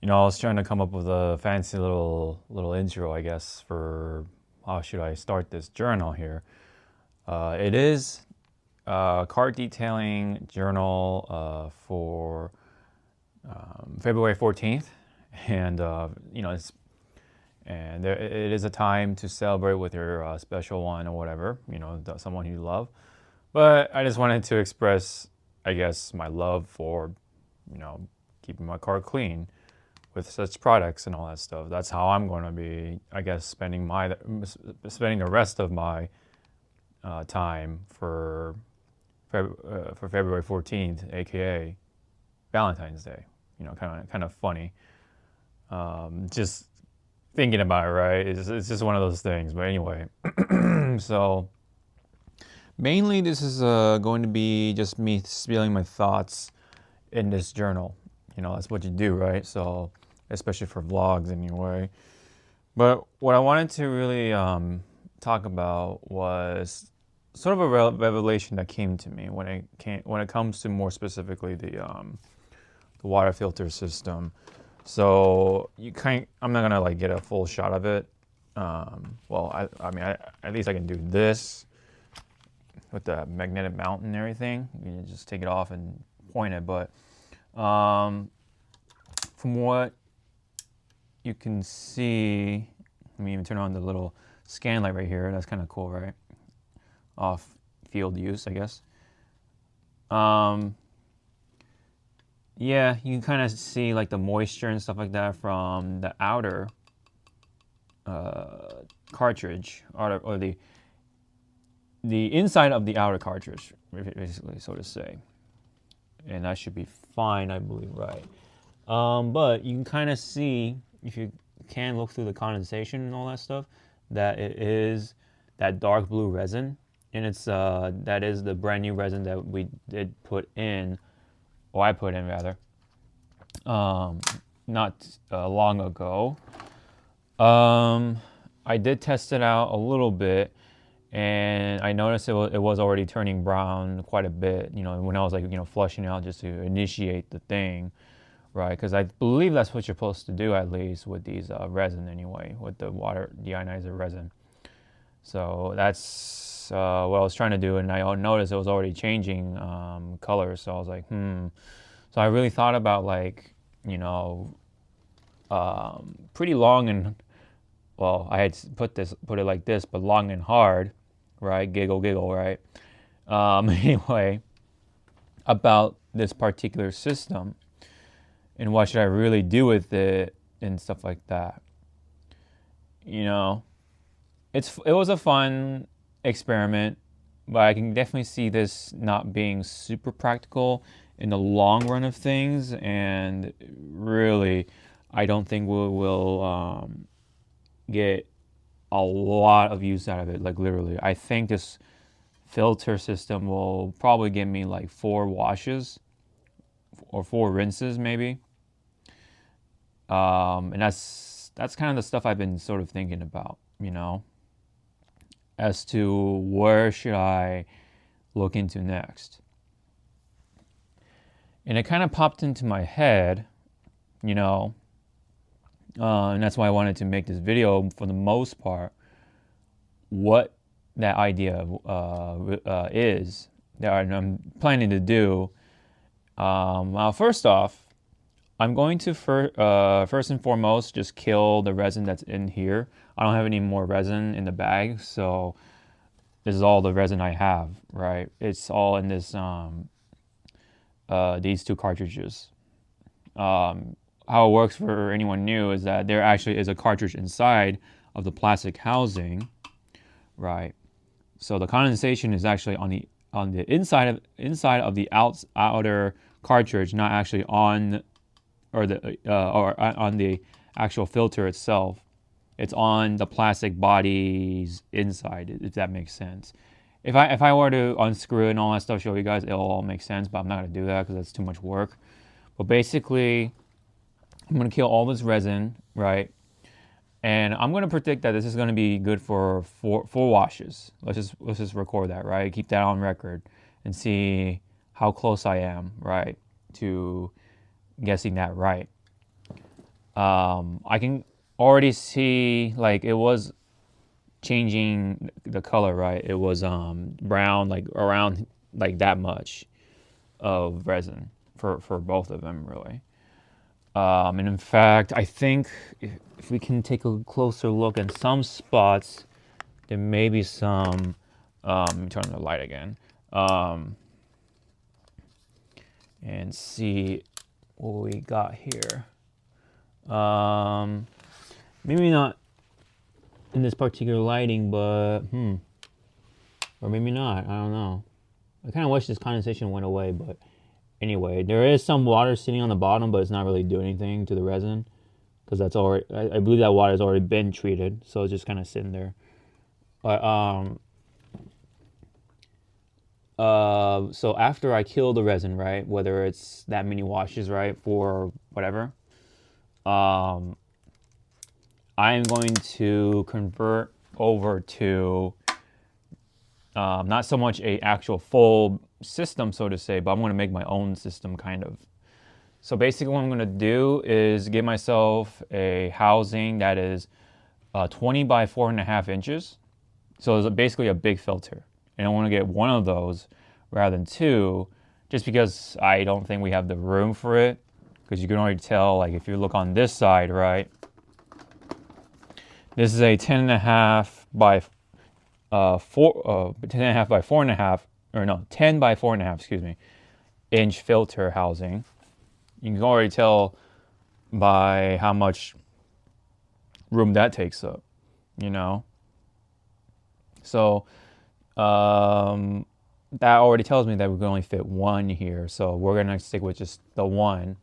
I was trying to come up with a fancy little intro, I guess, for how should I start this journal here. It is a card detailing journal for February 14th, and it is a time to celebrate with your special one or whatever, someone you love. But I just wanted to express, I guess, my love for, keeping my car clean with such products and all that stuff. That's how I'm going to be, I guess, spending the rest of my time for February 14th, aka Valentine's Day. Kind of funny. Just thinking about it, right? It's just one of those things. But anyway, so mainly this is going to be just me spilling my thoughts in this journal. That's what you do, right? So especially for vlogs anyway. But what I wanted to really talk about was sort of a revelation that came to me when it comes to more specifically the water filter system. So I'm not gonna like get a full shot of it. At least I can do this with the magnetic mount and everything. You can just take it off and point it, but from what you can see, let me even turn on the little scan light right here. That's kind of cool, right? Off field use, I guess. Yeah, you can kind of see like the moisture and stuff like that from the outer cartridge, or the inside of the outer cartridge, basically, so to say. And that should be fine, I believe, right? But you can kind of see, if you can look through the condensation and all that stuff, that it is that dark blue resin, and it's that is the brand new resin that we did put in, or I put in rather, not long ago. I did test it out a little bit, and I noticed it was already turning brown quite a bit. When I was like flushing out just to initiate the thing. Right, because I believe that's what you're supposed to do, at least with these resin anyway, with the water deionizer resin. So that's what I was trying to do, and I noticed it was already changing colors. So I was like, So I really thought about pretty long and, well, I had put it like this, but long and hard, right? Giggle, giggle, right? Anyway, about this particular system. And what should I really do with it and stuff like that. It was a fun experiment, but I can definitely see this not being super practical in the long run of things. And really, I don't think we will get a lot of use out of it. Like literally, I think this filter system will probably give me like 4 washes or 4 rinses maybe. And that's kind of the stuff I've been sort of thinking about, as to where should I look into next. And it kind of popped into my head, and that's why I wanted to make this video for the most part, what that idea is that I'm planning to do. First off, I'm going to first and foremost just kill the resin that's in here. I don't have any more resin in the bag, so this is all the resin I have, right? It's all in this these 2 cartridges. How it works for anyone new is that there actually is a cartridge inside of the plastic housing, right? So the condensation is actually on the inside of the outer cartridge, not actually on on the actual filter itself. It's on the plastic body's inside, if that makes sense. If I were to unscrew it and all that stuff, show you guys, it'll all make sense, but I'm not going to do that because that's too much work. But basically, I'm going to kill all this resin, right? And I'm going to predict that this is going to be good for 4 washes. Let's just record that, right? Keep that on record and see how close I am, right, to guessing that right. I can already see like it was changing the color, right? It was brown, like around like that much of resin for both of them, really. And in fact, I think if we can take a closer look in some spots, there may be some. Let me turn the light again, and see what we got here. Maybe not in this particular lighting, but or maybe not. I don't know. I kind of wish this condensation went away, but anyway, there is some water sitting on the bottom, but it's not really doing anything to the resin because that's already. I believe that water has already been treated, so it's just kind of sitting there. But so after I kill the resin, right, whether it's that many washes, right, for whatever, I am going to convert over to not so much a actual full system, so to say, but I'm going to make my own system, kind of. So basically, what I'm going to do is get myself a housing that is 20 by 4.5 inches. So it's basically a big filter, and I want to get one of those rather than two, just because I don't think we have the room for it. Because you can already tell, like if you look on this side, right? This is a 10.5 by 10.5 by 4.5, or no, 10 by 4.5, excuse me, inch filter housing. You can already tell by how much room that takes up, you know. So that already tells me that we can only fit one here. So we're gonna stick with just the one,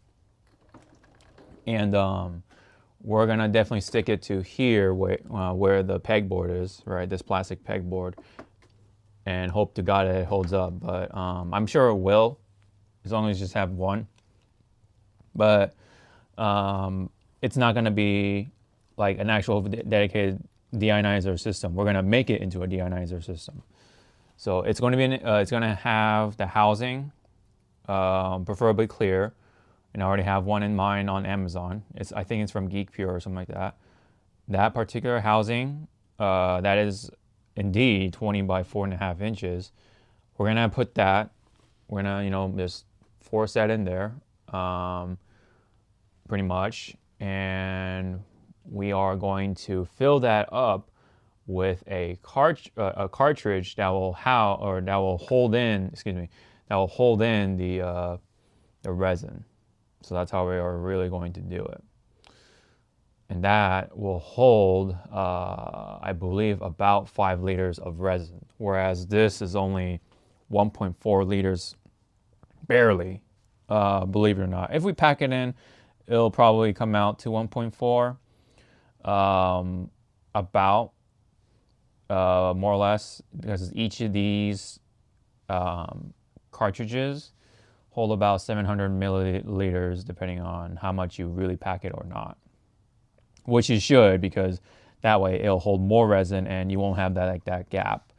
and we're gonna definitely stick it to here where the pegboard is, right? This plastic pegboard, and hope to God it holds up. But I'm sure it will, as long as you just have one. But it's not gonna be like an actual dedicated deionizer system. We're gonna make it into a deionizer system. So it's going to be it's going to have the housing, preferably clear, and I already have one in mind on Amazon. I think it's from Geek Pure or something like that. That particular housing, that is indeed 20 by 4.5 inches. We're gonna put that. We're gonna just force that in there, pretty much, and we are going to fill that up with a cartridge that will hold in the resin. So that's how we are really going to do it, and that will hold, I believe, about 5 liters of resin, whereas this is only 1.4 liters, barely. Believe it or not, if we pack it in, it'll probably come out to 1.4, about. More or less, because each of these cartridges hold about 700 milliliters, depending on how much you really pack it or not. Which you should, because that way it'll hold more resin and you won't have that gap.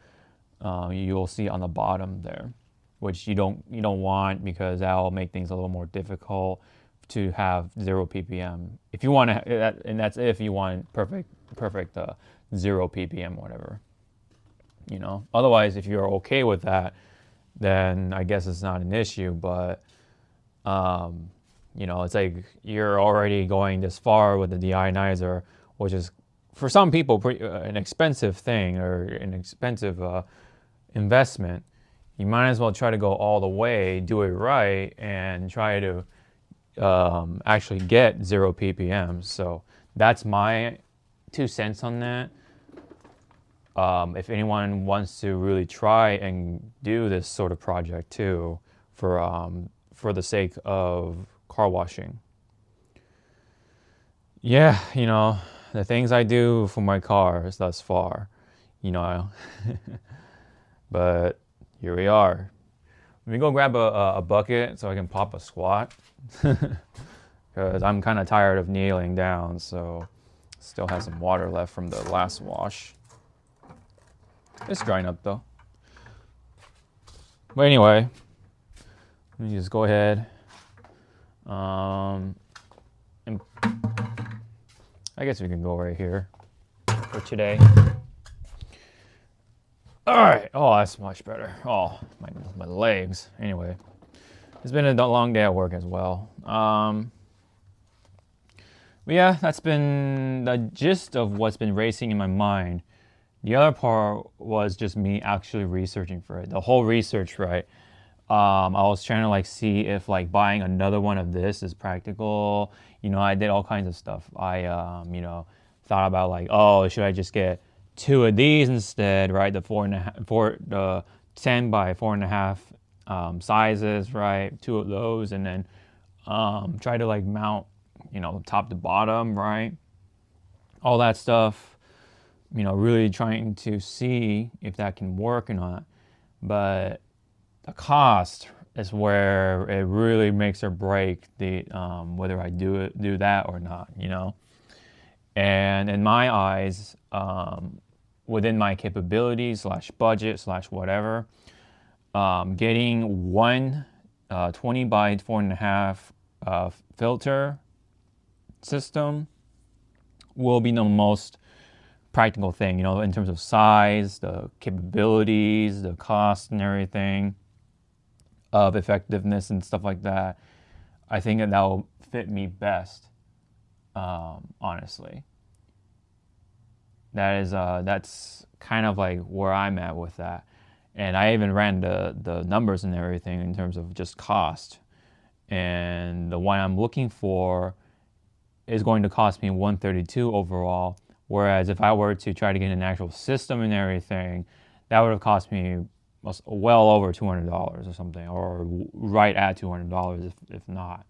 You'll see on the bottom there, which you don't want, because that'll make things a little more difficult to have 0 ppm. If you want to, and that's if you want perfect 0 ppm, whatever. Otherwise, if you're okay with that, then I guess it's not an issue. But it's like you're already going this far with the deionizer, which is for some people an expensive thing, or an expensive investment. You might as well try to go all the way, do it right, and try to actually get 0 ppm. So that's my 2 cents on that. If anyone wants to really try and do this sort of project too, for the sake of car washing. Yeah, the things I do for my cars thus far, but here we are. Let me go grab a bucket so I can pop a squat, because I'm kind of tired of kneeling down, so still has some water left from the last wash. It's drying up though. But anyway, let me just go ahead and I guess we can go right here for today. All right. Oh, that's much better. Oh, my legs. Anyway, it's been a long day at work as well. But yeah, that's been the gist of what's been racing in my mind. The other part was just me actually researching for it. The whole research, right? I was trying to like see if like buying another one of this is practical. You know, I did all kinds of stuff. I thought about like, oh, should I just get two of these instead, right? The 10 by 4.5 sizes, right? Two of those, and then try to like mount, top to bottom, right? All that stuff. Really trying to see if that can work or not. But the cost is where it really makes or break the whether I do that or not, And in my eyes, within my capabilities / budget / whatever, getting one 20 by 4.5 filter system will be the most practical thing, in terms of size, the capabilities, the cost and everything, of effectiveness and stuff like that. I think that will fit me best, honestly. That's kind of like where I'm at with that. And I even ran the numbers and everything in terms of just cost. And the one I'm looking for is going to cost me $132 overall. Whereas if I were to try to get an actual system and everything, that would have cost me well over $200 or something, or right at $200 if not.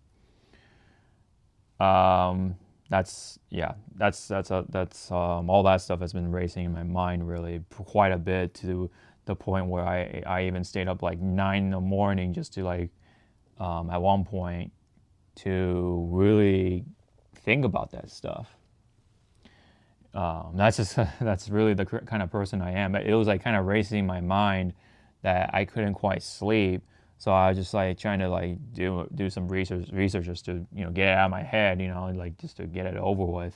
That's all that stuff has been racing in my mind really quite a bit, to the point where I even stayed up like 9 in the morning just to like at one point to really think about that stuff. That's really the kind of person I am. But it was like kind of racing my mind that I couldn't quite sleep. So I was just like trying to like do some research just to get it out of my head, like just to get it over with.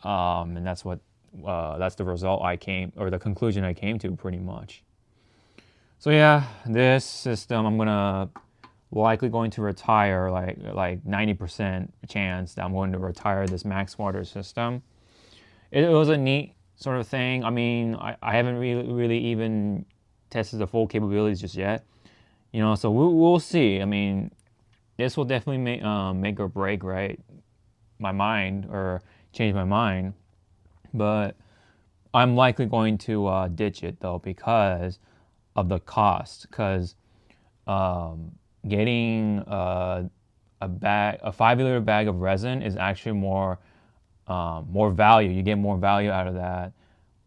And that's the result the conclusion I came to pretty much. So yeah, this system I'm likely going to retire, like 90% chance that I'm going to retire this Max Water system. It was a neat sort of thing. I mean, I haven't really even tested the full capabilities just yet. So we'll see. I mean, this will definitely make or break, right, my mind, or change my mind. But I'm likely going to ditch it though because of the cost. Because getting a 5-liter bag of resin is actually more value. You get more value out of that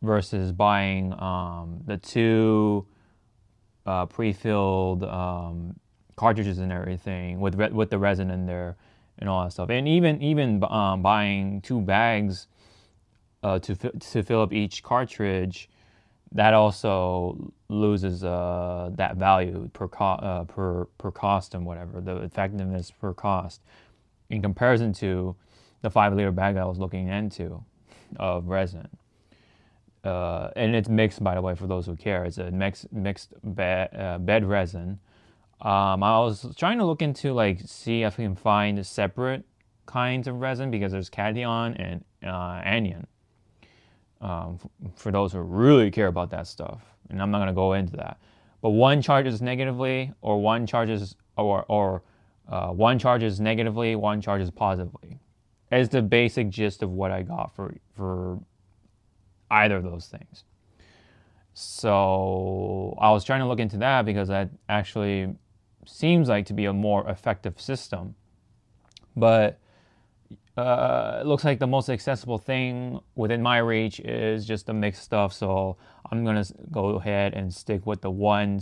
versus buying the two pre-filled cartridges and everything with the resin in there and all that stuff. And even buying 2 bags to fill up each cartridge, that also loses that value per cost and whatever, the effectiveness per cost, in comparison to the 5-liter bag I was looking into of resin. And it's mixed, by the way, for those who care. It's a mixed bed resin. I was trying to look into see if I can find separate kinds of resin, because there's cation and anion. For those who really care about that stuff, and I'm not going to go into that. But one charges negatively, or one charges one charges negatively, one charges positively. Is the basic gist of what I got for either of those things. So I was trying to look into that because that actually seems like to be a more effective system. But it looks like the most accessible thing within my reach is just the mixed stuff. So I'm gonna go ahead and stick with the one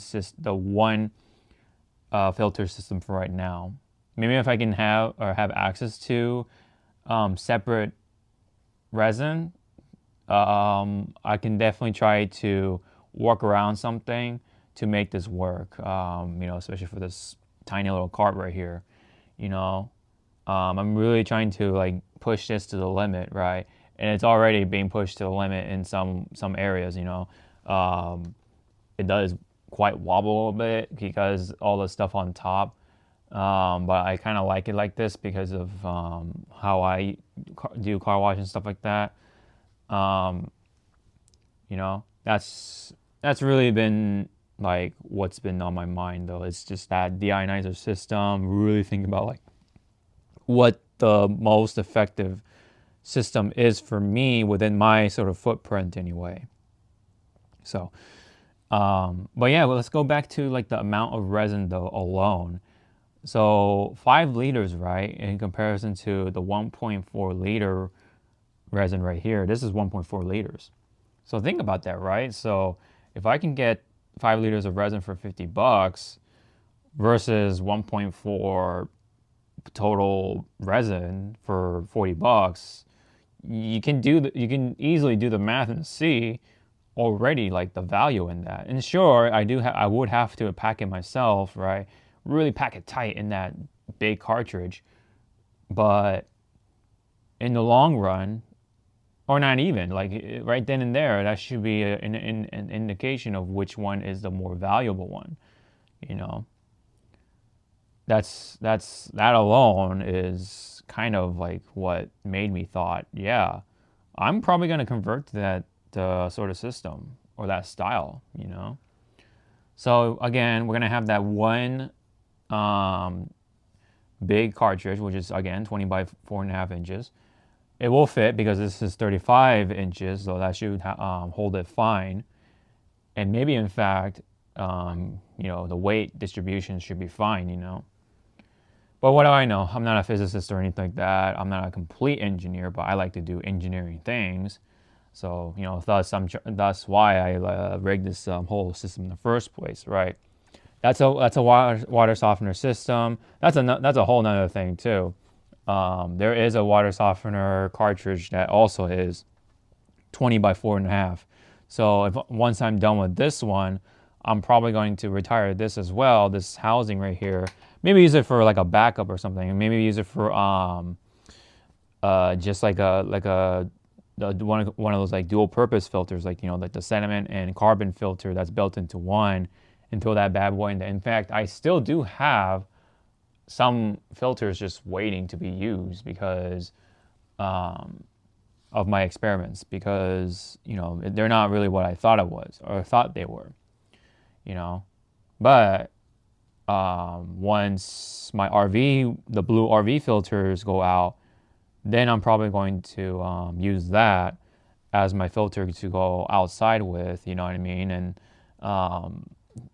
filter system for right now. Maybe if I can have access to separate resin, I can definitely try to work around something to make this work. Especially for this tiny little cart right here. I'm really trying to push this to the limit, right? and it's already being pushed to the limit in some areas. It does quite wobble a bit because all the stuff on top. But I kind of like it like this because of how I do car wash and stuff like that. Um, that's really been like what's been on my mind though. It's just that deionizer system. Really think about like what the most effective system is for me within my sort of footprint anyway. So, but yeah, well, let's go back to like the amount of resin though alone. So 5 liters, right, in comparison to the 1.4 liter resin right here, this is 1.4 liters. So think about that, right? So if I can get 5 liters of resin for $50 versus 1.4 total resin for $40, you can easily do the math and see already like the value in that. And sure, I would have to pack it myself, right? Really pack it tight in that big cartridge. But in the long run, or not even, like right then and there, that should be an indication of which one is the more valuable one. You know, that alone is kind of like what made me thought, yeah, I'm probably going to convert to that sort of system or that style. So again, we're going to have that one big cartridge, which is again 20 by 4.5 inches. It will fit because this is 35 inches, so that should hold it fine. And maybe in fact, the weight distribution should be fine. But what do I know? I'm not a physicist or anything like that. I'm not a complete engineer, but I like to do engineering things. So, thus why I rigged this whole system in the first place, right? That's a water softener system. That's a whole nother thing too. There is a water softener cartridge that also is 20 by 4.5. So once I'm done with this one, I'm probably going to retire this as well. This housing right here. Maybe use it for like a backup or something. Maybe use it for just like one of those like dual purpose filters, like like the sediment and carbon filter that's built into one, and throw that bad boy in there. In fact, I still do have some filters just waiting to be used because of my experiments, because they're not really what I thought it was or thought they were. But once my the blue RV filters go out, then I'm probably going to use that as my filter to go outside with, you know what I mean, and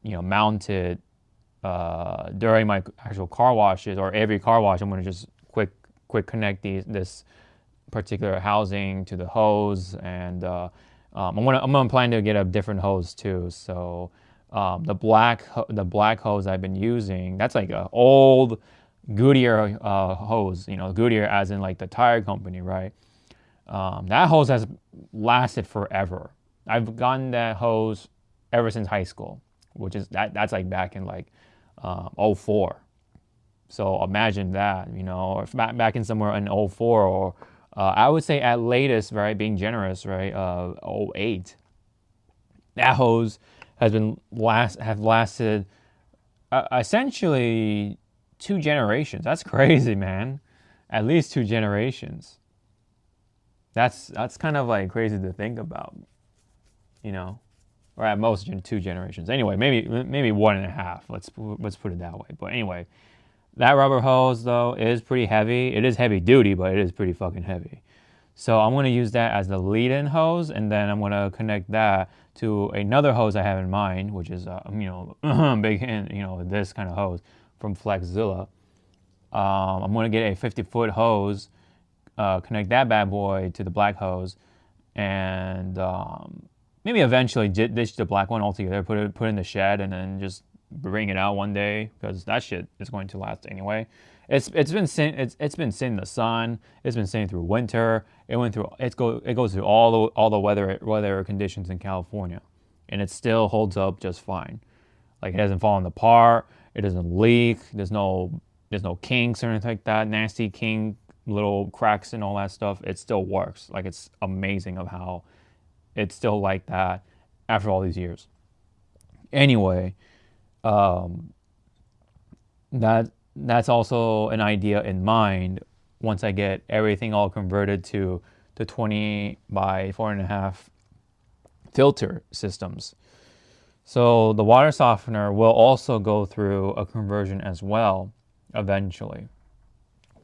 mount it during my actual car washes, or every car wash. I'm going to just quick connect this particular housing to the hose, and I'm gonna plan to get a different hose too. So the black hose I've been using, that's like an old Goodyear hose. Goodyear as in like the tire company, right? That hose has lasted forever. I've gotten that hose ever since high school, which is that's like back in like 04. So imagine that, or back in somewhere in 04, or I would say at latest, right, being generous, right, 08. That hose has lasted essentially 2 generations. That's crazy, man. At least 2 generations. That's kind of like crazy to think about, or at most 2 generations. Anyway, maybe 1.5. Let's put it that way. But anyway, that rubber hose though is pretty heavy. It is heavy duty, but it is pretty fucking heavy. So I'm going to use that as the lead-in hose, and then I'm going to connect that to another hose I have in mind, which is big, this kind of hose from Flexzilla. I'm going to get a 50-foot hose, connect that bad boy to the black hose, and maybe eventually ditch the black one altogether, put it in the shed, and then just bring it out one day, because that shit is going to last anyway. It's been sitting in the sun. It's been sitting through winter. It goes through all the weather conditions in California, and it still holds up just fine. Like, it hasn't fallen apart. It doesn't leak. There's no kinks or anything like that. Nasty kink little cracks and all that stuff, it still works. Like, it's amazing of how it's still like that after all these years. Anyway, um, that's also an idea in mind once I get everything all converted to the 20 by 4.5 filter systems. So the water softener will also go through a conversion as well eventually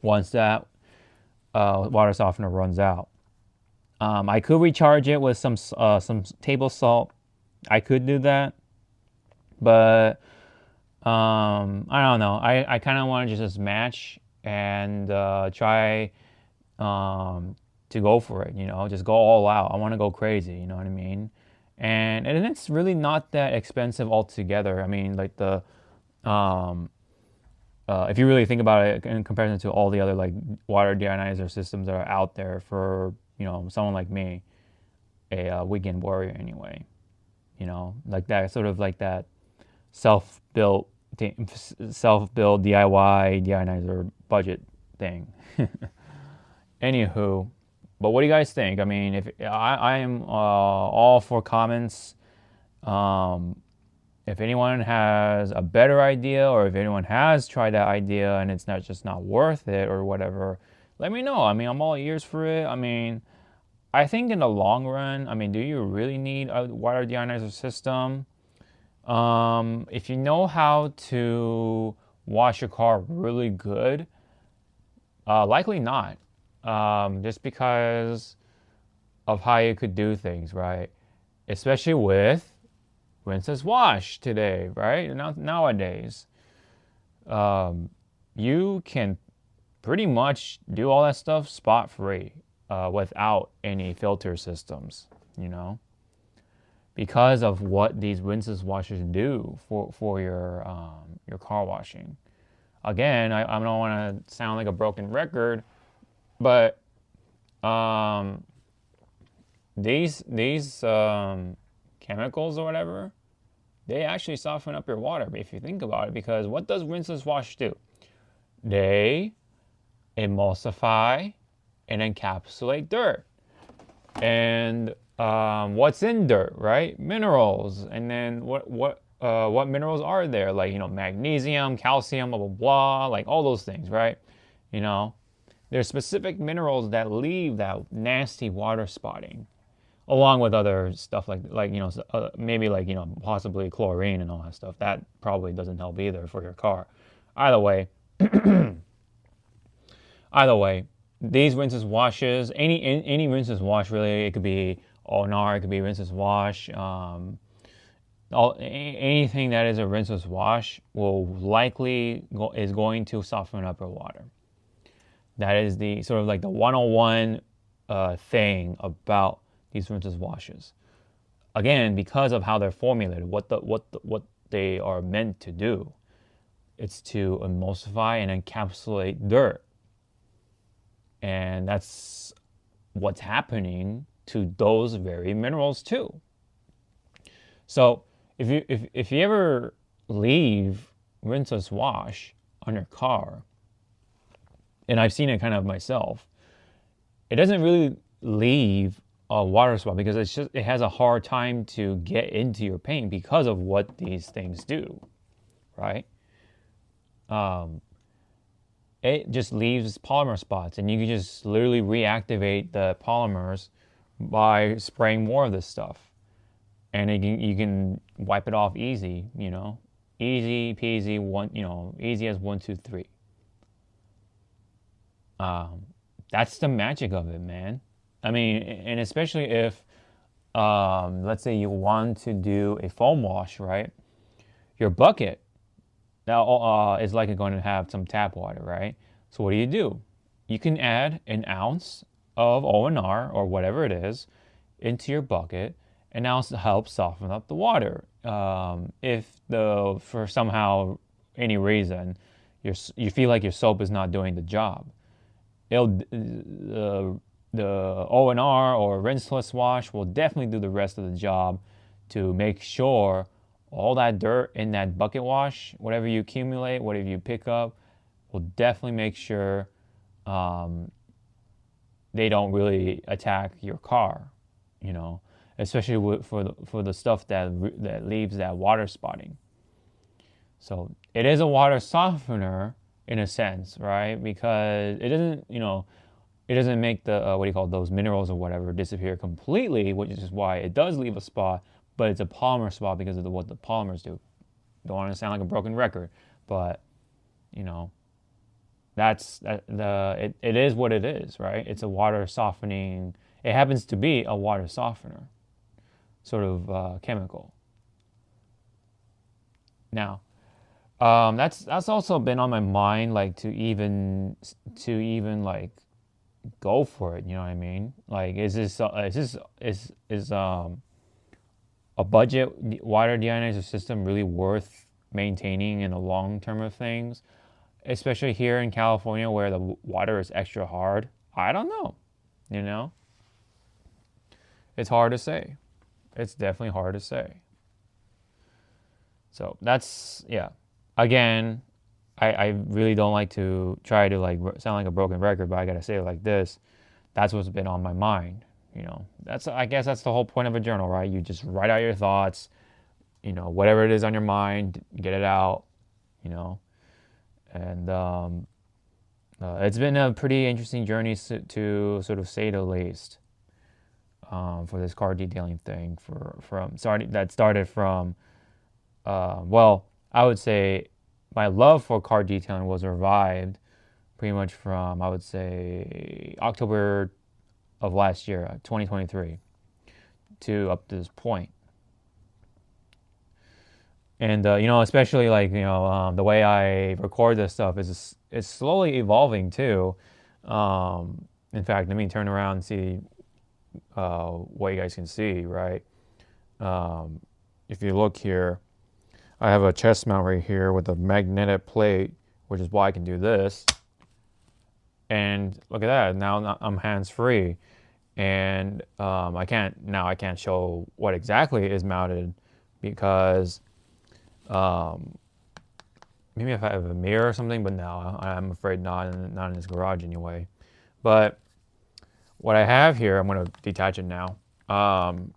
once that water softener runs out. I could recharge it with some table salt. I could do that, but I don't know. I kind of want to just match and try to go for it. Just go all out. I want to go crazy. You know what I mean? And it's really not that expensive altogether. I mean, like if you really think about it in comparison to all the other like water deionizers systems that are out there for someone like me, a weekend warrior anyway, like that sort of like that self-built DIY deonizer budget thing. Anywho, but what do you guys think? I mean, if I am all for comments. If anyone has a better idea, or if anyone has tried that idea and it's not worth it or whatever, let me know. I mean, I'm all ears for it. I mean, I think in the long run, I mean, do you really need a water deonizer system? If you know how to wash your car really good, likely not. Just because of how you could do things, right? Especially with rinse wash today, right? Nowadays, you can pretty much do all that stuff spot free without any filter systems, because of what these rinses washers do for your car washing. Again, I don't want to sound like a broken record, but these chemicals or whatever, they actually soften up your water if you think about it. Because what does rinseless wash do? They emulsify and encapsulate dirt. And what's in dirt, right? Minerals. And then what minerals are there? Like, magnesium, calcium, blah, blah, blah, like all those things, right? There's specific minerals that leave that nasty water spotting, along with other stuff like maybe like possibly chlorine and all that stuff. That probably doesn't help either for your car. Either way, these rinses washes, any rinses wash really, it could be ONR, it could be rinses wash, anything that is a rinseless wash will likely is going to soften up your water. That is the sort of like the 101 thing about these rinseless washes. Again, because of how they're formulated, what they are meant to do, it's to emulsify and encapsulate dirt, and that's what's happening to those very minerals too. So if you ever leave rinseless wash on your car, and I've seen it kind of myself, it doesn't really leave a water spot because it has a hard time to get into your paint because of what these things do, right? It just leaves polymer spots, and you can just literally reactivate the polymers by spraying more of this stuff, and you can wipe it off easy, easy peasy, easy as 1, 2, 3. That's the magic of it, man. I mean, and especially if, let's say you want to do a foam wash, right? Your bucket now is likely going to have some tap water, right? So what do? You can add an ounce of ONR or whatever it is into your bucket, and now it helps soften up the water. If for somehow any reason you feel like your soap is not doing the job, the ONR or rinseless wash will definitely do the rest of the job to make sure all that dirt in that bucket wash, whatever you accumulate, whatever you pick up, will definitely make sure they don't really attack your car, especially for the stuff that leaves that water spotting. So it is a water softener in a sense, right? Because it doesn't, it doesn't make the what do you call it, those minerals or whatever disappear completely, which is why it does leave a spot, but it's a polymer spot because of what the polymers do. Don't want to sound like a broken record, but you know it is what it is, right? It's a water softening. It happens to be a water softener, sort of chemical. Now, that's also been on my mind, like to even like go for it. You know what I mean? Like, is a budget water deionizer system really worth maintaining in the long term of things, especially here in California where the water is extra hard? I don't know. You know, it's hard to say. It's definitely hard to say. So that's, yeah. Again, I really don't like to try to like sound like a broken record, but I gotta say it like this. That's what's been on my mind. I guess that's the whole point of a journal, right? You just write out your thoughts, whatever it is on your mind, get it out, you know. And it's been a pretty interesting journey to sort of say the least, for this car detailing thing. That started from, well, I would say my love for car detailing was revived pretty much from, I would say, October of last year, 2023, to up to this point. And especially like the way I record this stuff is slowly evolving too. In fact, let me turn around and see what you guys can see. Right, if you look here, I have a chest mount right here with a magnetic plate, which is why I can do this. And look at that! Now I'm hands free, and I can't show what exactly is mounted because. Maybe if I have a mirror or something, but no, I'm afraid not in this garage anyway. But what I have here, I'm going to detach it now.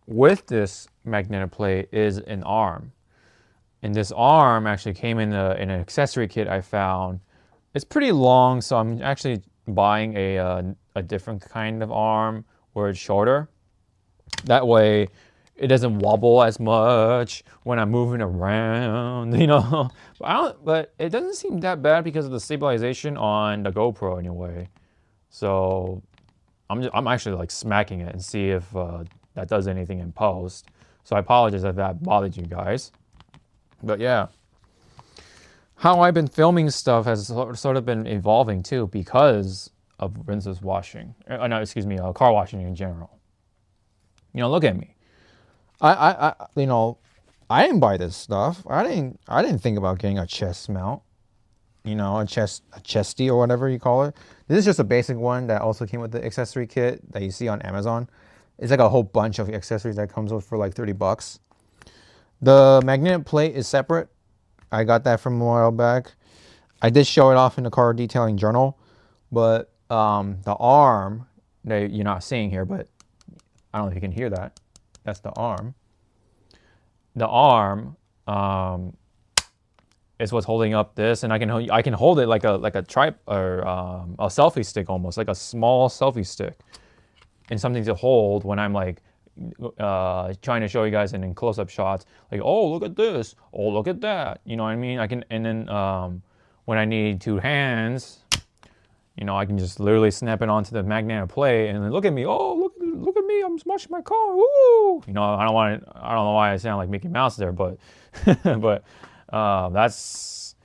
With this magnetic plate is an arm. And this arm actually came in an accessory kit I found. It's pretty long, so I'm actually buying a different kind of arm where it's shorter. That way, it doesn't wobble as much when I'm moving around, But it doesn't seem that bad because of the stabilization on the GoPro anyway. So I'm actually like smacking it and see if that does anything in post. So I apologize if that bothered you guys. But yeah, how I've been filming stuff has sort of been evolving too because of rinseless washing. No, excuse me, car washing in general. Look at me. I didn't buy this stuff. I didn't think about getting a chest mount, a chesty or whatever you call it. This is just a basic one that also came with the accessory kit that you see on Amazon. It's like a whole bunch of accessories that comes with for like $30. The magnetic plate is separate. I got that from a while back. I did show it off in the car detailing journal, but the arm that you're not seeing here, but I don't know if you can hear that. That's the arm. The arm is what's holding up this, and I can hold it like a tripod or a selfie stick, almost like a small selfie stick, and something to hold when I'm like trying to show you guys in close-up shots. Like, oh, look at this. Oh, look at that. You know what I mean? I can, and then when I need two hands, I can just literally snap it onto the magnetic plate and then look at me. Oh, look at me. I'm smashing my car. Woo! I don't know why I sound like Mickey Mouse there, but but that's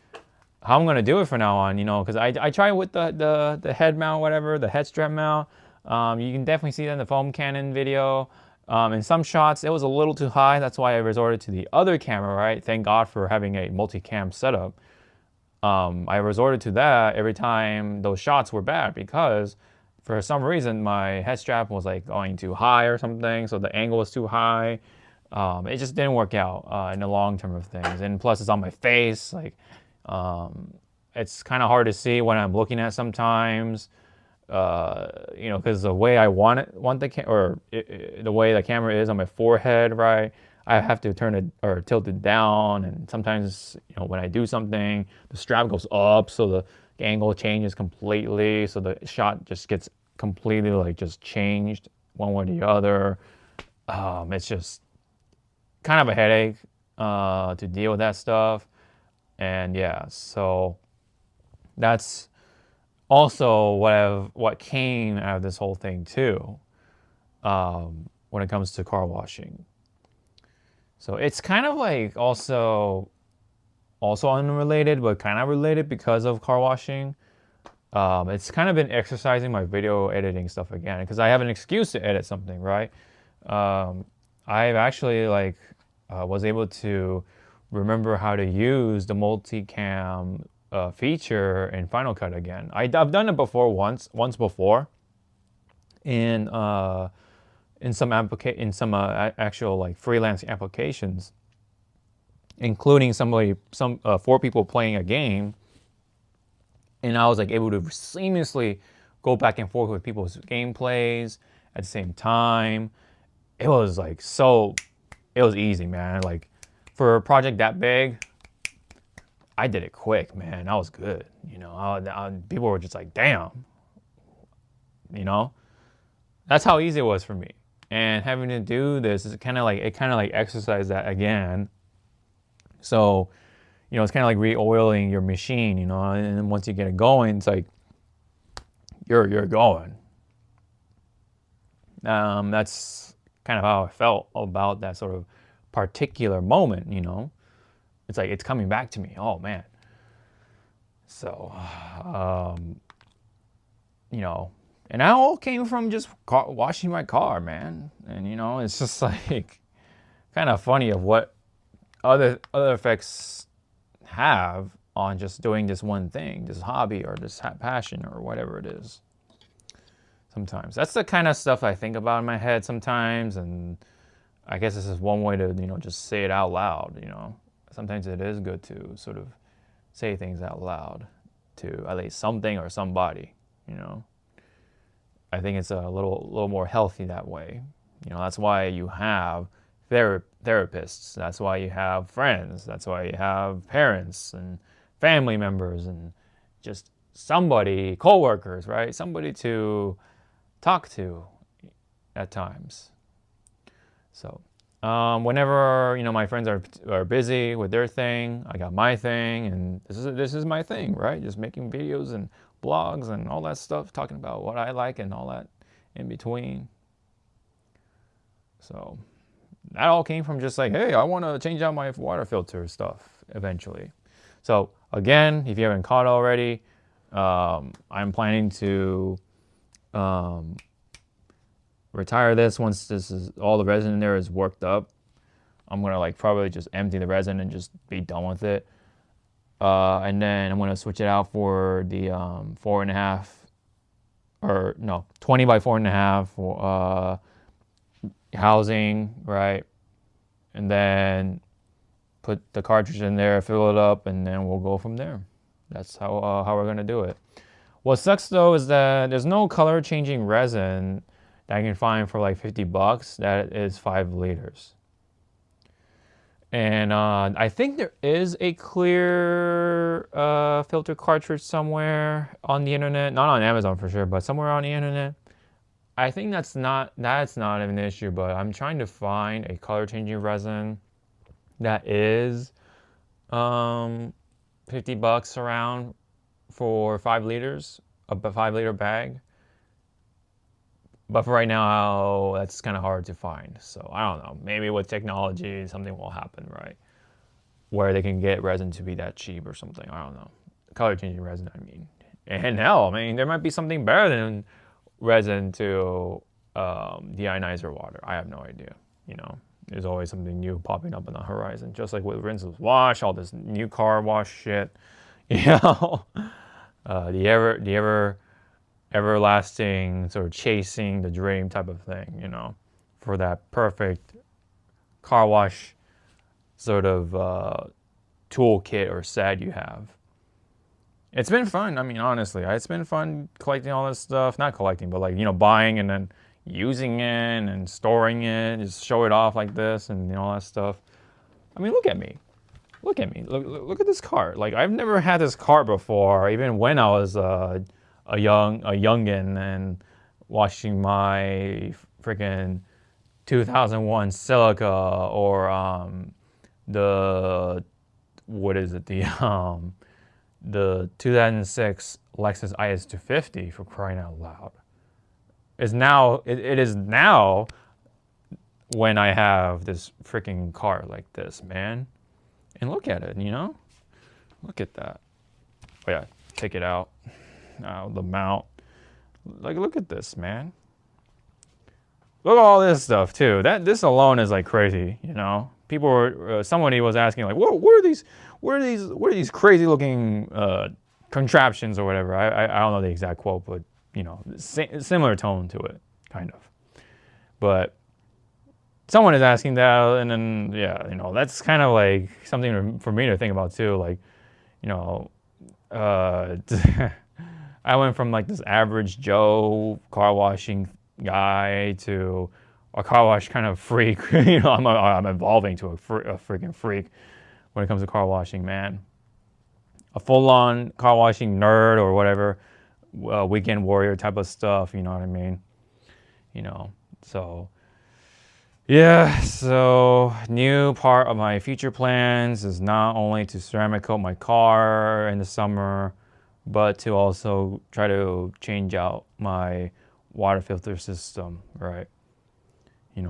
how I'm gonna do it from now on. Because I try with the head mount, whatever, the head strap mount. You can definitely see that in the foam cannon video. In some shots, it was a little too high. That's why I resorted to the other camera, right? Thank God for having a multi-cam setup. I resorted to that every time those shots were bad because for some reason my head strap was like going too high or something, so the angle was too high. It just didn't work out in the long term of things, and plus it's on my face. Like, it's kind of hard to see when I'm looking at sometimes. you know, because the way I want the the way the camera is on my forehead, right? I have to turn it or tilt it down, and sometimes, you know, when I do something, the strap goes up, so the angle changes completely, so the shot just gets completely like just changed one way or the other. It's just kind of a headache to deal with that stuff, and yeah, so that's also what came out of this whole thing too, when it comes to car washing. So it's kind of like also unrelated, but kind of related because of car washing. It's kind of been exercising my video editing stuff again because I have an excuse to edit something, right? I've actually like was able to remember how to use the multicam feature in Final Cut again. I've done it before once before, in some actual like freelance applications, including some 4 people playing a game, and I was like able to seamlessly go back and forth with people's gameplays at the same time. It was like it was easy, man. Like for a project that big, I did it quick, man. I was good, you know. People were just like, damn, you know. That's how easy it was for me. And having to do this is kind of like exercise that again. So, you know, it's kind of like re-oiling your machine, you know. And then once you get it going, it's like you're going. That's kind of how I felt about that sort of particular moment, you know. It's like it's coming back to me. Oh man. So, you know, and that all came from just washing my car, man. And you know, it's just like kind of funny of what other effects have on just doing this one thing, this hobby or this passion or whatever it is. Sometimes that's the kind of stuff I think about in my head sometimes, and I guess this is one way to, you know, just say it out loud. You know, sometimes it is good to sort of say things out loud to at least something or somebody. You know, I think it's a little more healthy that way. You know, that's why you have therapists. That's why you have friends. That's why you have parents and family members and just somebody, coworkers, right? Somebody to talk to at times. So whenever, you know, my friends are busy with their thing, I got my thing, and this is my thing, right? Just making videos and blogs and all that stuff, talking about what I like and all that in between. So that all came from just like, hey, I want to change out my water filter stuff eventually. So again, if you haven't caught already, I'm planning to retire this once this is all the resin in there is worked up. I'm gonna like probably just empty the resin and just be done with it. And then I'm gonna switch it out for the 4.5 or no 20 by 4.5 housing, right? And then put the cartridge in there, fill it up, and then we'll go from there. That's how we're gonna do it. What sucks though is that there's no color changing resin that I can find for like $50 that is 5 liters. And I think there is a clear filter cartridge somewhere on the internet, not on Amazon for sure, but somewhere on the internet. I think that's not an issue, but I'm trying to find a color changing resin that is $50 around for 5 liters, a 5-liter bag. But for right now, that's kind of hard to find. So I don't know. Maybe with technology, something will happen, right? Where they can get resin to be that cheap or something. I don't know. Color changing resin, I mean. And hell, I mean, there might be something better than resin to deionizer water. I have no idea. You know, there's always something new popping up on the horizon. Just like with rinseless wash, all this new car wash shit. You know, the everlasting sort of chasing the dream type of thing, you know, for that perfect car wash sort of toolkit or set you have. it's been fun. I mean, honestly, it's been fun collecting all this stuff. Not collecting, but like, buying and then using it and storing it, just show it off like this and all that stuff. I mean, look at me. Look at me. Look at this car. Like, I've never had this car before, even when I was a youngin and watching my freaking 2001 Celica or the what is it, the 2006 Lexus IS250, for crying out loud. It is now when I have this freaking car like this, man. And look at it, Look at that. Oh yeah, take it out. The mount. Like, look at this, man. Look at all this stuff too. This alone is like crazy, People were somebody was asking like, what are these crazy looking contraptions or whatever. I don't know the exact quote, but similar tone to it, kind of. But someone is asking that, and then that's kind of like something for me to think about too. Like, I went from like this average Joe car washing guy to a car wash kind of freak. I'm evolving to a freaking freak when it comes to car washing, man. A full-on car washing nerd or whatever, weekend warrior type of stuff. You know what I mean? So. Yeah, so new part of my future plans is not only to ceramic coat my car in the summer, but to also try to change out my water filter system, right?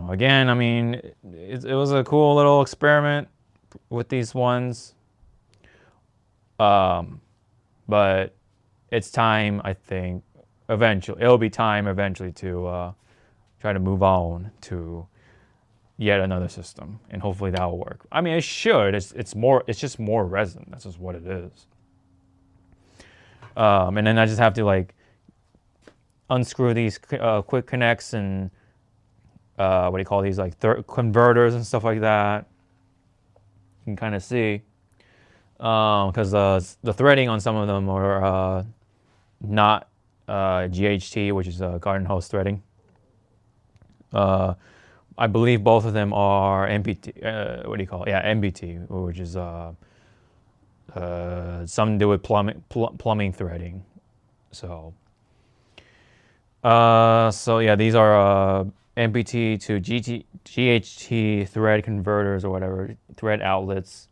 Again, I mean, it was a cool little experiment with these ones. But it's time, I think, it'll be time eventually to try to move on to yet another system, and hopefully that will work. I mean, it should. It's just more resin. That's just what it is. And then I just have to like unscrew these quick connects and what do you call these, like converters and stuff like that. You can kind of see because the threading on some of them are not GHT, which is garden hose threading. I believe both of them are MBT. What do you call it? Yeah, MBT, which is something to do with plumbing threading. So yeah, these are MBT to GHT thread converters or whatever, thread outlets,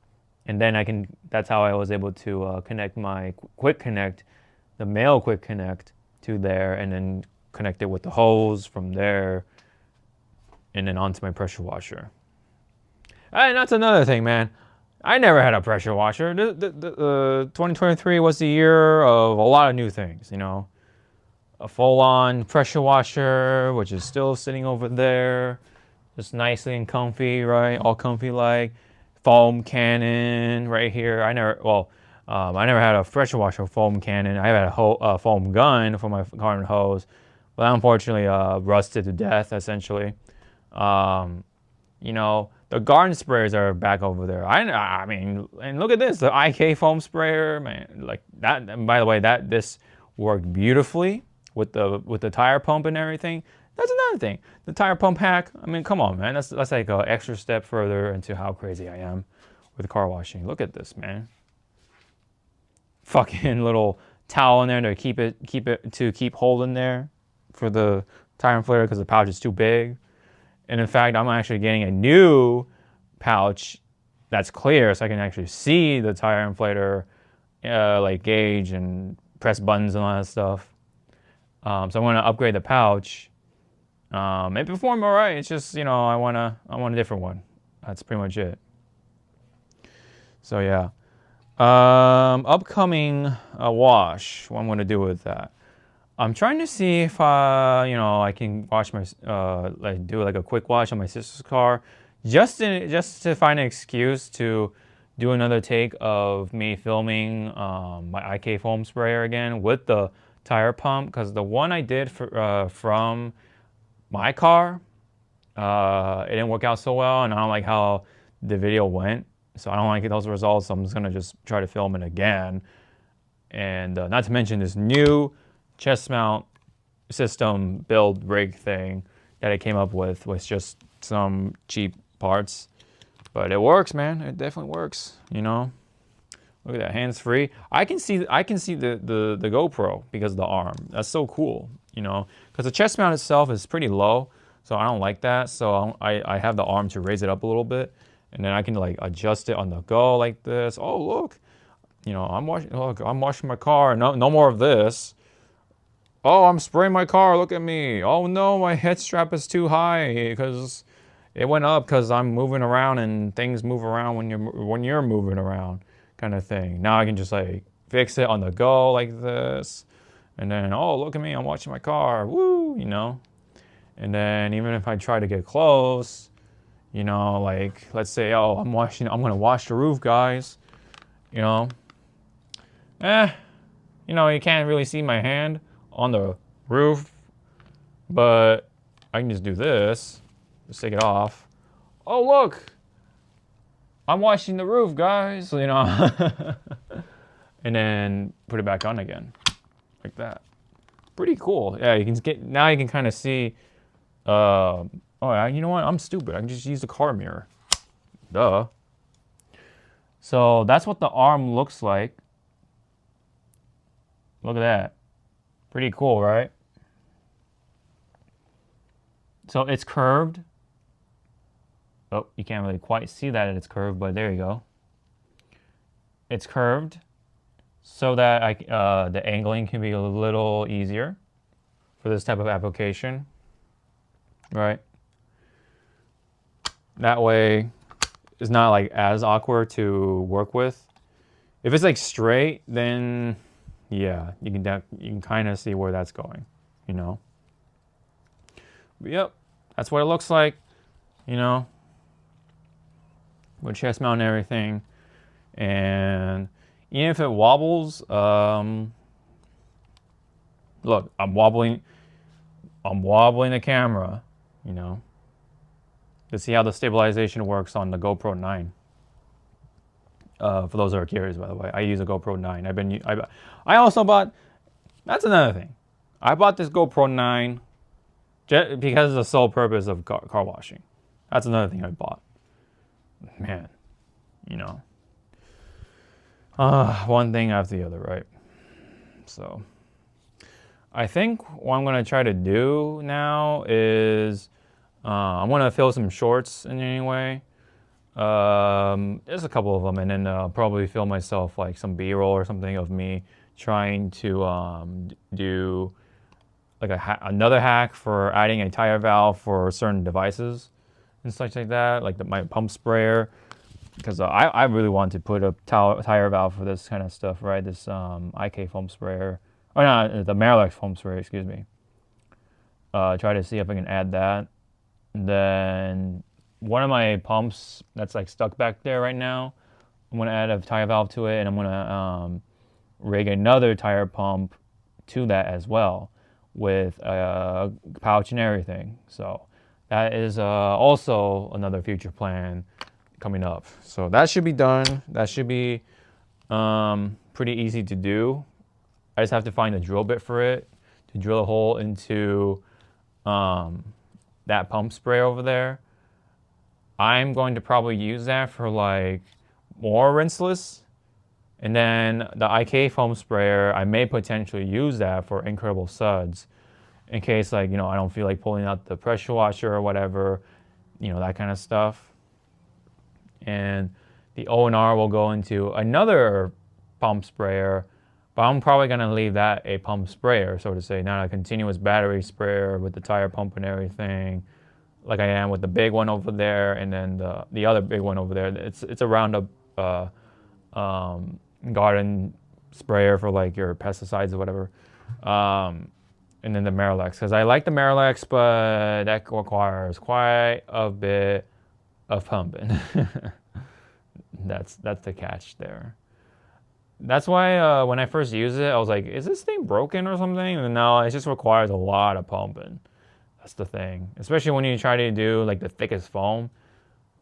and then that's how I was able to connect my quick connect, the male quick connect, to there, and then connect it with the hose from there, and then onto my pressure washer. And that's another thing, man. I never had a pressure washer. 2023 was the year of a lot of new things, A full-on pressure washer, which is still sitting over there, just nicely and comfy, right? All comfy-like. Foam cannon right here. I never had a pressure washer foam cannon. I had a foam gun for my garden hose, but unfortunately rusted to death, essentially. The garden sprayers are back over there. I mean, and look at this, the IK foam sprayer, man. Like that. And by the way, this worked beautifully with the tire pump and everything. That's another thing. The tire pump hack. I mean, come on, man. That's like an extra step further into how crazy I am with car washing. Look at this, man. Fucking little towel in there to keep holding there for the tire inflator because the pouch is too big. And in fact, I'm actually getting a new pouch that's clear so I can actually see the tire inflator, like gauge and press buttons and all that stuff. So I'm going to upgrade the pouch. It performed all right. It's just, I want a different one. That's pretty much it. So yeah. Upcoming wash. What I'm going to do with that. I'm trying to see if I can wash my do like a quick wash on my sister's car, just to find an excuse to do another take of me filming my IK foam sprayer again with the tire pump, because the one I did from my car, it didn't work out so well, and I don't like how the video went, so I don't like those results. So I'm just gonna try to film it again. And not to mention this new chest mount system build rig thing that I came up with just some cheap parts. But it works, man. It definitely works, you know. Look at that, hands free. I can see the GoPro because of the arm. That's so cool, you know, because the chest mount itself is pretty low, so I don't like that. So I have the arm to raise it up a little bit, and then I can like adjust it on the go like this. Oh look, you know, I'm washing my car. No more of this. Oh, I'm spraying my car. Look at me. Oh no, my head strap is too high because it went up because I'm moving around and things move around when you're moving around, kind of thing. Now I can just like fix it on the go like this, and then oh look at me, I'm watching my car. Woo, you know. And then even if I try to get close, you know, like let's say oh I'm gonna wash the roof, guys. You know, you know you can't really see my hand on the roof, but I can just do this, just take it off. Oh look, I'm washing the roof, guys, you know. And then put it back on again, like that. Pretty cool. Yeah, you can kind of see. Oh, you know what? I'm stupid. I can just use the car mirror. Duh. So that's what the arm looks like. Look at that. Pretty cool, right? So it's curved. Oh, you can't really quite see that it's curved, but there you go. It's curved so that the angling can be a little easier for this type of application, right? That way, it's not like as awkward to work with. If it's like straight, then yeah, you can kind of see where that's going, you know. But yep, that's what it looks like, you know, with chest mount and everything. And even if it wobbles, look, I'm wobbling the camera, you know, to see how the stabilization works on the GoPro 9. For those that are curious, by the way, I use a GoPro 9. I also bought, that's another thing. I bought this GoPro 9 because of the sole purpose of car washing. That's another thing I bought. Man, you know, one thing after the other, right? So I think what I'm going to try to do now is I'm going to fill some shorts in any way. There's a couple of them, and then I'll probably film myself like some B-roll or something of me trying to do like another hack for adding a tire valve for certain devices and such like that, like my pump sprayer, because I really want to put a tire valve for this kind of stuff, right? This IK foam sprayer, or no, the Marilex foam sprayer, excuse me. Try to see if I can add that. And then one of my pumps that's like stuck back there right now, I'm gonna add a tire valve to it, and I'm gonna rig another tire pump to that as well with a pouch and everything. So that is also another future plan coming up. So that should be done. That should be pretty easy to do. I just have to find a drill bit for it to drill a hole into that pump spray over there. I'm going to probably use that for like more rinseless. And then the IK foam sprayer, I may potentially use that for incredible suds in case, like, you know, I don't feel like pulling out the pressure washer or whatever, you know, that kind of stuff. And the O&R will go into another pump sprayer, but I'm probably going to leave that a pump sprayer, so to say, not a continuous battery sprayer with the tire pump and everything, like I am with the big one over there, and then the other big one over there. It's a Roundup garden sprayer for like your pesticides or whatever, and then the Marilex, because I like the Marilex, but that requires quite a bit of pumping. That's the catch there. That's why when I first used it, I was like, is this thing broken or something? And no, it just requires a lot of pumping. That's the thing, especially when you try to do like the thickest foam.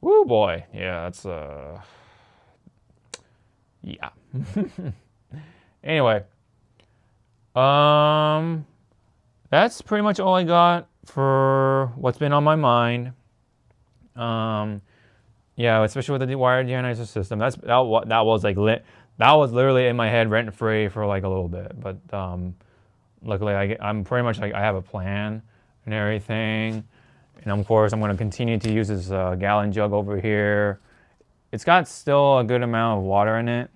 Woo boy, yeah, that's yeah. Anyway, that's pretty much all I got for what's been on my mind. Yeah, especially with the wired deionizers system. That was like that was literally in my head rent free for like a little bit, but luckily I'm pretty much like I have a plan and everything, and of course I'm going to continue to use this gallon jug over here. It's got still a good amount of water in it.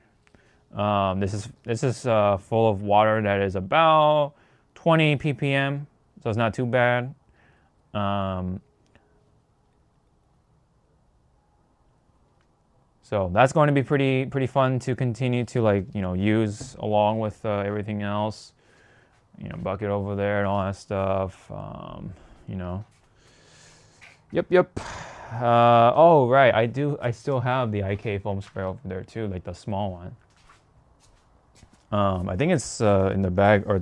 This is full of water that is about 20 ppm, so it's not too bad. So that's going to be pretty fun to continue to like use along with everything else. Bucket over there and all that stuff. You know. Yep. Oh right, I still have the IK foam spray over there too, like the small one. I think it's in the bag or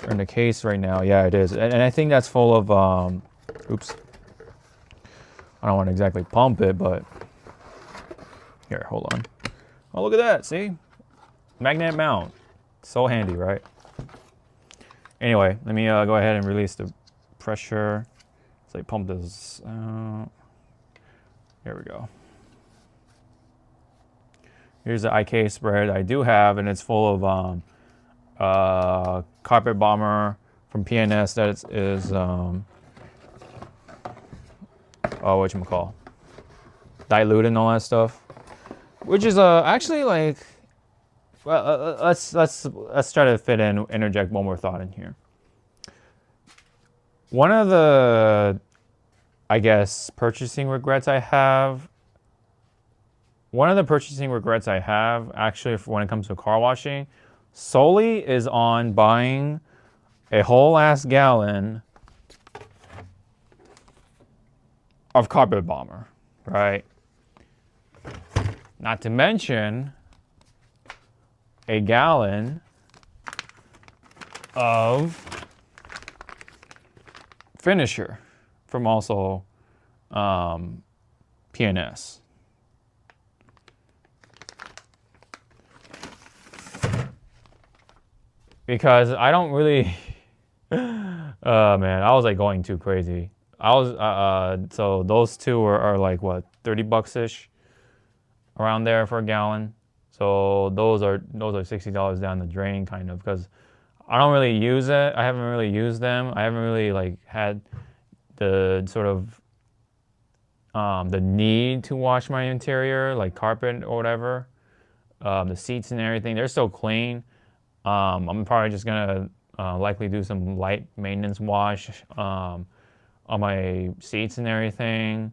in the case right now. Yeah, it is, and I think that's full of. Oops. I don't want to exactly pump it, but here, hold on. Oh, look at that! See, magnet mount, so handy, right? Anyway, let me go ahead and release the pressure. So I pump this out. Here we go. Here's the IK spray that I do have, and it's full of carpet bomber from PNS that is whatchamacall, dilute and all that stuff, which is actually like, well, let's try to interject one more thought in here. One of the, I guess, purchasing regrets I have. One of the purchasing regrets I have, actually, when it comes to car washing, solely is on buying a whole ass gallon of carpet bomber, right? Not to mention a gallon of finisher from also PNS. Because I don't really, man, I was like going too crazy. I was, so those two are like what, $30-ish around there for a gallon. So those are $60 down the drain kind of, because I don't really use it. I haven't really used them. I haven't really like had the sort of the need to wash my interior, like carpet or whatever. The seats and everything, they're so clean. I'm probably just gonna likely do some light maintenance wash on my seats and everything.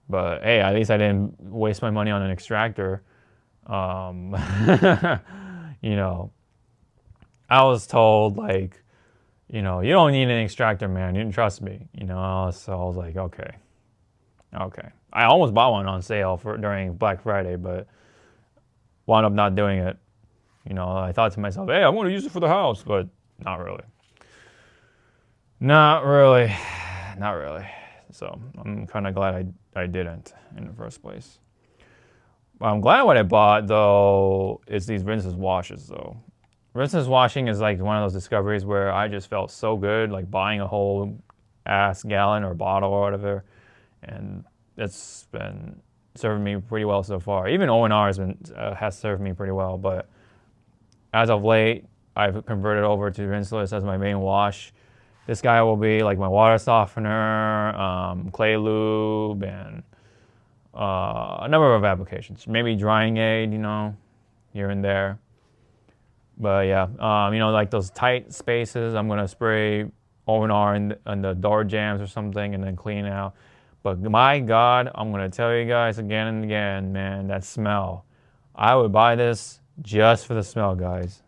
But hey, at least I didn't waste my money on an extractor. You know, I was told like, you don't need an extractor, man. You didn't trust me, So I was like, okay. I almost bought one on sale during Black Friday, but wound up not doing it. I thought to myself, hey, I'm going to use it for the house, but not really. Not really. So I'm kind of glad I didn't in the first place. But I'm glad what I bought, though, is these rinseless washes, though. Rinseless washing is like one of those discoveries where I just felt so good, like buying a whole ass gallon or bottle or whatever, and it's been serving me pretty well so far. Even O&R has served me pretty well, but as of late, I've converted over to rinseless as my main wash. This guy will be like my water softener, clay lube, and a number of applications. Maybe drying aid, here and there. But yeah, like those tight spaces, I'm gonna spray O&R in the door jams or something, and then clean out. But my God, I'm gonna tell you guys again and again, man, that smell. I would buy this just for the smell, guys.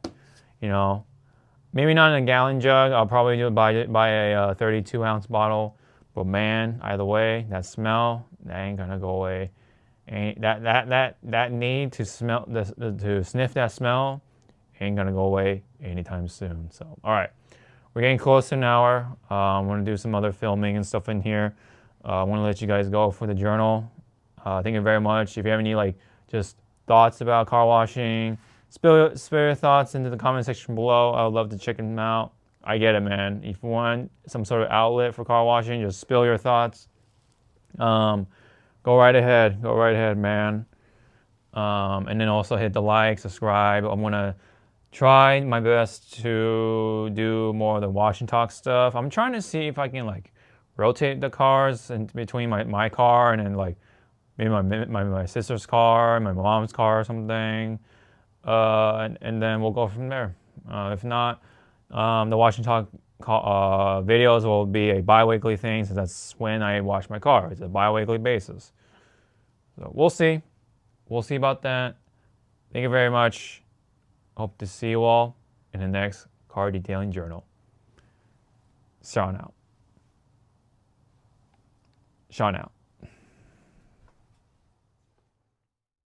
Maybe not in a gallon jug. I'll probably buy a 32-ounce bottle. But man, either way, that smell, that ain't gonna go away. That need to smell to sniff that smell ain't gonna go away anytime soon. So, all right, we're getting close to an hour. I'm gonna do some other filming and stuff in here. I want to let you guys go for the journal. Thank you very much. If you have any just thoughts about car washing. Spill your thoughts into the comment section below. I would love to check them out. I get it, man. If you want some sort of outlet for car washing, just spill your thoughts. Go right ahead, man. And then also hit the like, subscribe. I'm gonna try my best to do more of the wash and talk stuff. I'm trying to see if I can like rotate the cars in between my car and then like maybe my sister's car, my mom's car or something. And then we'll go from there. If not, the wash and talk videos will be a bi-weekly thing, so that's when I wash my car. It's a bi-weekly basis. So we'll see. We'll see about that. Thank you very much. Hope to see you all in the next car detailing journal. Sean out.